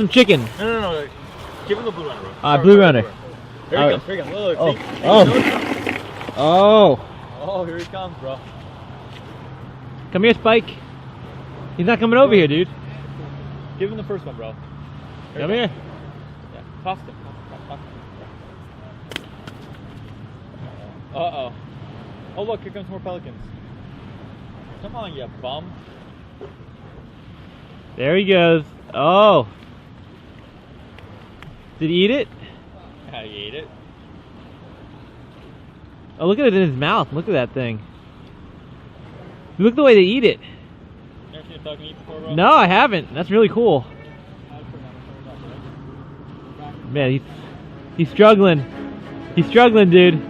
some chicken. No. Give him the blue runner, bro. Blue runner. Here he comes, here he comes. Look, Oh. see? Oh. Oh, here he comes, bro. Come here, Spike. He's not coming over here, dude. Give him the first one, bro. Come here. Yeah, toss him. Toss him. Uh-oh. Oh, look, here comes more pelicans. Come on, you bum. There he goes. Oh. Did he eat it? Yeah, he ate it. Oh, look at it in his mouth. Look at that thing. Look at the way they eat it. Never seen a pelican eat before, bro? No, I haven't. That's really cool. Man, he's struggling. He's struggling, dude.